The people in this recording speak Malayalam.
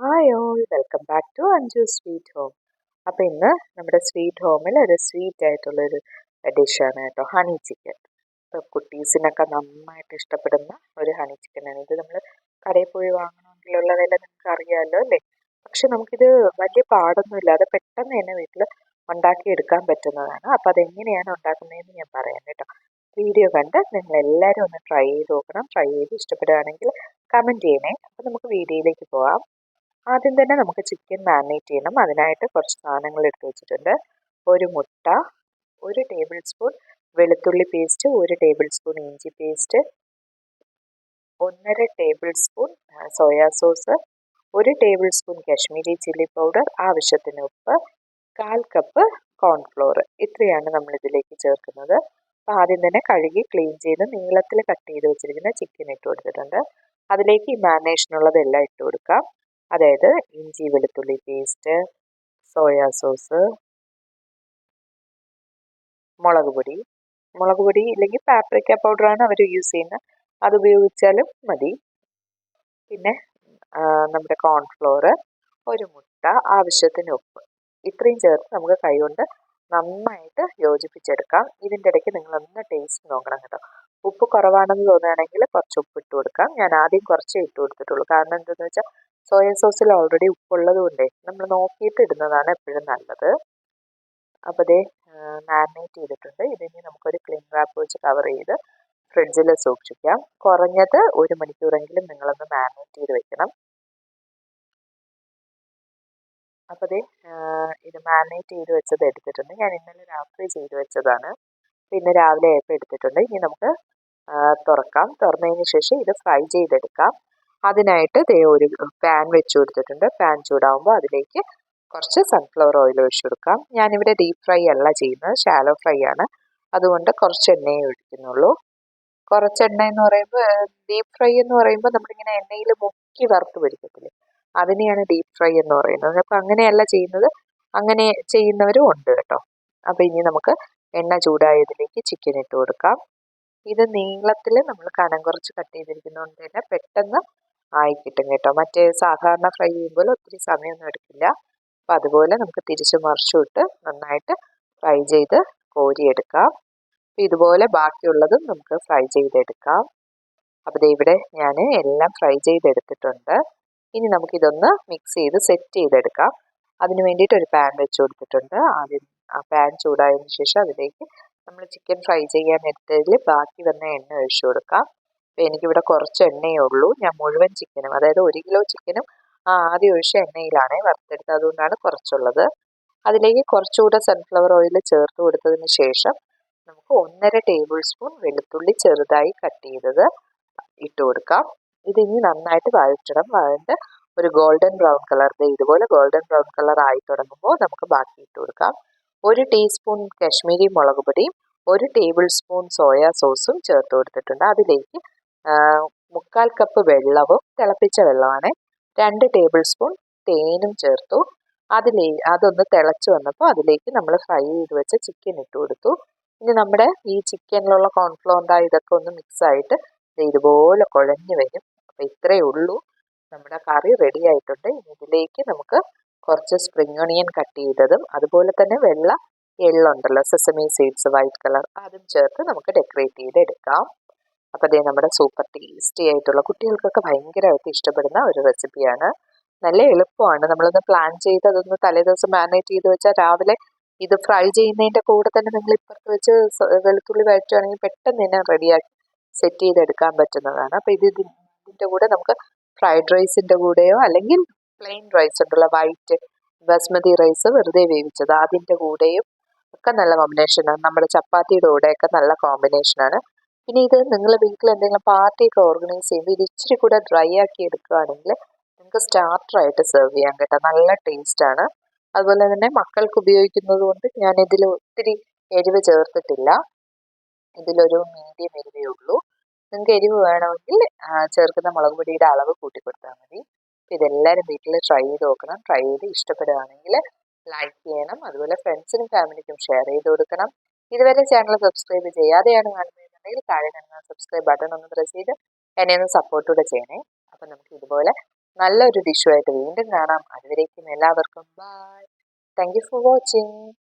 Hi all, welcome back to Anju sweet home. അപ്പോൾ ഇന്ന് നമ്മുടെ സ്വീറ്റ് ഹോമിൽ ഒരു സ്വീറ്റ് ആയിട്ടുള്ളൊരു ഡിഷാണ് കേട്ടോ, ഹണി ചിക്കൻ. ഇപ്പോൾ കുട്ടീസിനൊക്കെ നന്നായിട്ട് ഇഷ്ടപ്പെടുന്ന ഒരു ഹണി ചിക്കനാണ് ഇത്. നമ്മൾ കടയിൽ പോയി വാങ്ങണമെങ്കിലുള്ള വില നിങ്ങൾക്ക് അറിയാമല്ലോ അല്ലേ? പക്ഷെ നമുക്കിത് വലിയ പാടൊന്നുമില്ല, അത് പെട്ടെന്ന് തന്നെ വീട്ടിൽ ഉണ്ടാക്കിയെടുക്കാൻ പറ്റുന്നതാണ്. അപ്പോൾ അതെങ്ങനെയാണ് ഉണ്ടാക്കുന്നതെന്ന് ഞാൻ പറയാം കേട്ടോ. വീഡിയോ കണ്ട് നിങ്ങൾ എല്ലാവരും ഒന്ന് ട്രൈ ചെയ്ത് നോക്കണം. ട്രൈ ചെയ്ത് ഇഷ്ടപ്പെടുകയാണെങ്കിൽ കമൻറ്റ് ചെയ്യണേ. അപ്പോൾ നമുക്ക് വീഡിയോയിലേക്ക് പോകാം. ആദ്യം തന്നെ നമുക്ക് ചിക്കൻ മാരിനേറ്റ് ചെയ്യണം. അതിനായിട്ട് കുറച്ച് സാധനങ്ങൾ എടുത്ത് വെച്ചിട്ടുണ്ട്. ഒരു മുട്ട, 1 ടേബിൾ സ്പൂൺ വെളുത്തുള്ളി പേസ്റ്റ്, 1 ടേബിൾ സ്പൂൺ ഇഞ്ചി paste, 1.5 table spoon soya sauce, 1 table spoon Kashmiri chilli powder, ആവശ്യത്തിന് ഉപ്പ്, 1/4 കപ്പ് കോൺഫ്ലോർ. ഇത്രയാണ് നമ്മൾ ഇതിലേക്ക് ചേർക്കുന്നത്. അപ്പോൾ ആദ്യം തന്നെ കഴുകി ക്ലീൻ ചെയ്ത് നീളത്തിൽ കട്ട് ചെയ്ത് വെച്ചിരിക്കുന്ന ചിക്കൻ ഇട്ട് കൊടുത്തിട്ടുണ്ട്. അതിലേക്ക് ഈ മാരിനേഷനുള്ളതെല്ലാം ഇട്ട് കൊടുക്കാം. അതായത് ഇഞ്ചി വെളുത്തുള്ളി പേസ്റ്റ്, സോയാ സോസ്, മുളക് പൊടി ഇല്ലെങ്കിൽ പാപ്രിക്ക പൗഡറാണ് അവർ യൂസ് ചെയ്യുന്നത്, അത് ഉപയോഗിച്ചാലും മതി. പിന്നെ നമ്മുടെ കോൺഫ്ലോർ, ഒരു മുട്ട, ആവശ്യത്തിന് ഉപ്പ്, ഇത്രയും ചേർത്ത് നമുക്ക് കൈകൊണ്ട് നന്നായിട്ട് യോജിപ്പിച്ചെടുക്കാം. ഇതിൻ്റെ ഇടയ്ക്ക് നിങ്ങളൊന്ന് ടേസ്റ്റ് നോക്കണം കേട്ടോ. ഉപ്പ് കുറവാണെന്ന് തോന്നുകയാണെങ്കിൽ കുറച്ച് ഉപ്പ് ഇട്ട് കൊടുക്കാം. ഞാൻ ആദ്യം കുറച്ചേ ഇട്ട് കൊടുത്തിട്ടുള്ളൂ. കാരണം എന്താണെന്ന് വെച്ചാൽ സോയ സോസിൽ ഓൾറെഡി ഉപ്പുള്ളത് കൊണ്ടേ നമ്മൾ നോക്കിയിട്ട് ഇടുന്നതാണ് എപ്പോഴും നല്ലത്. അപ്പോൾ ഇതേ മാരിനേറ്റ് ചെയ്തിട്ടുണ്ട്. ഇതിനി നമുക്കൊരു ക്ലീൻ റാപ്പ് വെച്ച് കവർ ചെയ്ത് ഫ്രിഡ്ജിൽ സൂക്ഷിക്കാം. കുറഞ്ഞത് 1 മണിക്കൂറെങ്കിലും നിങ്ങളൊന്ന് മാരിനേറ്റ് ചെയ്ത് വെക്കണം. അപ്പോൾ ഇത് മാരിനേറ്റ് ചെയ്ത് വെച്ചത് എടുത്തിട്ടുണ്ട്. ഞാൻ ഇന്നലെ രാത്രി ചെയ്ത് വെച്ചതാണ്. പിന്നെ രാവിലെ ആയപ്പോൾ എടുത്തിട്ടുണ്ട്. ഇനി നമുക്ക് തുറക്കാം. തുറന്നതിന് ശേഷം ഇത് ഫ്രൈ ചെയ്തെടുക്കാം. അതിനായിട്ട് ഒരു പാൻ വെച്ച് കൊടുത്തിട്ടുണ്ട്. പാൻ ചൂടാകുമ്പോൾ അതിലേക്ക് കുറച്ച് സൺഫ്ലവർ ഓയിൽ ഒഴിച്ചു കൊടുക്കാം. ഞാനിവിടെ ഡീപ്പ് ഫ്രൈ അല്ല ചെയ്യുന്നത്, ഷാലോ ഫ്രൈ ആണ്. അതുകൊണ്ട് കുറച്ച് എണ്ണയെ ഒഴിക്കുന്നുള്ളൂ. കുറച്ച് എണ്ണ എന്ന് പറയുമ്പോൾ, ഡീപ്പ് ഫ്രൈ എന്ന് പറയുമ്പോൾ നമ്മളിങ്ങനെ എണ്ണയിൽ മുക്കി വറുത്ത് പൊരിക്കത്തില്ലേ, അതിനെയാണ് ഡീപ്പ് ഫ്രൈ എന്ന് പറയുന്നത്. അപ്പോൾ അങ്ങനെയല്ല ചെയ്യുന്നത്, അങ്ങനെ ചെയ്യുന്നവരും ഉണ്ട് കേട്ടോ. അപ്പോൾ ഇനി നമുക്ക് എണ്ണ ചൂടായതിലേക്ക് ചിക്കൻ ഇട്ട് കൊടുക്കാം. ഇത് നീളത്തിൽ നമ്മൾ കനം കുറച്ച് കട്ട് ചെയ്തിരിക്കുന്നതുകൊണ്ട് തന്നെ പെട്ടെന്ന് ആയി കിട്ടും കേട്ടോ. മറ്റേ സാധാരണ ഫ്രൈ ചെയ്യുമ്പോൾ ഒത്തിരി സമയമൊന്നും എടുക്കില്ല. അപ്പം അതുപോലെ നമുക്ക് തിരിച്ചു മറിച്ചും ഇട്ട് നന്നായിട്ട് ഫ്രൈ ചെയ്ത് കോരിയെടുക്കാം. ഇതുപോലെ ബാക്കിയുള്ളതും നമുക്ക് ഫ്രൈ ചെയ്തെടുക്കാം. അപ്പോൾ ഇവിടെ ഞാൻ എല്ലാം ഫ്രൈ ചെയ്തെടുത്തിട്ടുണ്ട്. ഇനി നമുക്കിതൊന്ന് മിക്സ് ചെയ്ത് സെറ്റ് ചെയ്തെടുക്കാം. അതിന് വേണ്ടിയിട്ട് ഒരു പാൻ വെച്ച് കൊടുത്തിട്ടുണ്ട്. ആദ്യം ആ പാൻ ചൂടായതിനു ശേഷം അതിലേക്ക് നമ്മൾ ചിക്കൻ ഫ്രൈ ചെയ്യാൻ എടുത്തതിൽ ബാക്കി വന്ന എണ്ണ ഒഴിച്ചു കൊടുക്കാം. അപ്പോൾ എനിക്കിവിടെ കുറച്ച് എണ്ണയേ ഉള്ളൂ. ഞാൻ മുഴുവൻ ചിക്കനും, അതായത് 1 കിലോ ചിക്കനും ആദ്യം ഒഴിച്ച എണ്ണയിലാണ് വറുത്തെടുത്തത്, അതുകൊണ്ടാണ് കുറച്ചുള്ളത്. അതിലേക്ക് കുറച്ചുകൂടെ സൺഫ്ലവർ ഓയിൽ ചേർത്ത് കൊടുത്തതിന് ശേഷം നമുക്ക് 1.5 ടേബിൾ സ്പൂൺ വെളുത്തുള്ളി ചെറുതായി കട്ട് ചെയ്തത് ഇട്ട് കൊടുക്കാം. ഇതിനി നന്നായിട്ട് വഴറ്റണം. വഴണ്ട് ഒരു ഗോൾഡൻ ബ്രൗൺ കളർ, ഇതുപോലെ ഗോൾഡൻ ബ്രൗൺ കളർ ആയി തുടങ്ങുമ്പോൾ നമുക്ക് ബാക്കി ഇട്ട് കൊടുക്കാം. 1 ടീസ്പൂൺ കാശ്മീരി മുളക് പൊടിയും 1 ടേബിൾ സ്പൂൺ സോയാ സോസും ചേർത്ത് കൊടുത്തിട്ടുണ്ട്. അതിലേക്ക് 1/4 കപ്പ് വെള്ളവും, തിളപ്പിച്ച വെള്ളമാണ്, 2 ടേബിൾ സ്പൂൺ തേനും ചേർത്തു. അതൊന്ന് തിളച്ച് വന്നപ്പോൾ അതിലേക്ക് നമ്മൾ ഫ്രൈ ചെയ്ത് വെച്ച ചിക്കൻ ഇട്ട് കൊടുത്തു. ഇനി നമ്മുടെ ഈ ചിക്കനിലുള്ള കോൺഫ്ലോറിൻ്റെ ഇതൊക്കെ ഒന്ന് മിക്സ് ആയിട്ട് ഇതുപോലെ കുഴഞ്ഞു വരും. അപ്പോൾ ഇത്രയേ ഉള്ളൂ, നമ്മുടെ കറി റെഡി ആയിട്ടുണ്ട്. ഇതിലേക്ക് നമുക്ക് കുറച്ച് സ്പ്രിംഗ് ഒണിയൻ കട്ട് ചെയ്തതും അതുപോലെ തന്നെ വെള്ള എള്ളുണ്ടല്ലോ, സെസമി സീഡ്സ് വൈറ്റ് കളർ, അതും ചേർത്ത് നമുക്ക് ഡെക്കറേറ്റ് ചെയ്തെടുക്കാം. അപ്പോൾ നമ്മുടെ സൂപ്പർ ടേസ്റ്റി ആയിട്ടുള്ള, കുട്ടികൾക്കൊക്കെ ഭയങ്കരമായിട്ട് ഇഷ്ടപ്പെടുന്ന ഒരു റെസിപ്പിയാണ്. നല്ല എളുപ്പമാണ്. നമ്മളൊന്ന് പ്ലാൻ ചെയ്ത് അതൊന്ന് തലേദിവസം മാരിനേറ്റ് ചെയ്ത് വെച്ചാൽ രാവിലെ ഇത് ഫ്രൈ ചെയ്യുന്നതിൻ്റെ കൂടെ തന്നെ നിങ്ങൾ ഇപ്പുറത്ത് വെച്ച് വെളുത്തുള്ളി വഴറ്റുകയാണെങ്കിൽ പെട്ടെന്ന് തന്നെ റെഡിയാക്കി സെറ്റ് ചെയ്തെടുക്കാൻ പറ്റുന്നതാണ്. അപ്പോൾ ഇതിൻ്റെ കൂടെ നമുക്ക് ഫ്രൈഡ് റൈസിൻ്റെ കൂടെയോ അല്ലെങ്കിൽ പ്ലെയിൻ റൈസ് ഉണ്ടല്ലോ, വൈറ്റ് ബസ്മതി റൈസ് വെറുതെ വേവിച്ചത്, അതിൻ്റെ കൂടെയും ഒക്കെ നല്ല കോമ്പിനേഷനാണ്. നമ്മുടെ ചപ്പാത്തിയുടെ കൂടെയൊക്കെ നല്ല കോമ്പിനേഷനാണ്. പിന്നെ ഇത് നിങ്ങൾ വീട്ടിൽ എന്തെങ്കിലും പാർട്ടിയൊക്കെ ഓർഗനൈസ് ചെയ്യുമ്പോൾ ഇത് ഇച്ചിരി കൂടെ ഡ്രൈ ആക്കി എടുക്കുകയാണെങ്കിൽ നിങ്ങൾക്ക് സ്റ്റാർട്ടറായിട്ട് സെർവ് ചെയ്യാൻ കേട്ടോ, നല്ല ടേസ്റ്റാണ്. അതുപോലെ തന്നെ മക്കൾക്ക് ഉപയോഗിക്കുന്നത് കൊണ്ട് ഞാനിതിൽ ഒത്തിരി എരിവ് ചേർത്തിട്ടില്ല. ഇതിലൊരു മീഡിയം എരിവേ ഉള്ളൂ. നിങ്ങൾക്ക് എരിവ് വേണമെങ്കിൽ ചേർക്കുന്ന മുളക് പൊടിയുടെ അളവ് കൂട്ടി കൊടുത്താൽ മതി. ഇതെല്ലാവരും വീട്ടിൽ ട്രൈ ചെയ്ത് നോക്കണം. ട്രൈ ചെയ്ത് ഇഷ്ടപ്പെടുകയാണെങ്കിൽ ലൈക്ക് ചെയ്യണം. അതുപോലെ ഫ്രണ്ട്സിനും ഫാമിലിക്കും ഷെയർ ചെയ്ത് കൊടുക്കണം. ഇതുവരെ ചാനൽ സബ്സ്ക്രൈബ് ചെയ്യാതെയാണ് കാണുന്നതെന്നുണ്ടെങ്കിൽ താഴെ കാണുന്ന സബ്സ്ക്രൈബ് ബട്ടൺ ഒന്ന് പ്രസ് ചെയ്ത് എന്നെ ഒന്ന് സപ്പോർട്ട് കൂടെ ചെയ്യണേ. അപ്പം നമുക്ക് ഇതുപോലെ നല്ലൊരു ഡിഷുമായിട്ട് വീണ്ടും കാണാം. അതുവരേക്കും എല്ലാവർക്കും bye. Thank you for watching.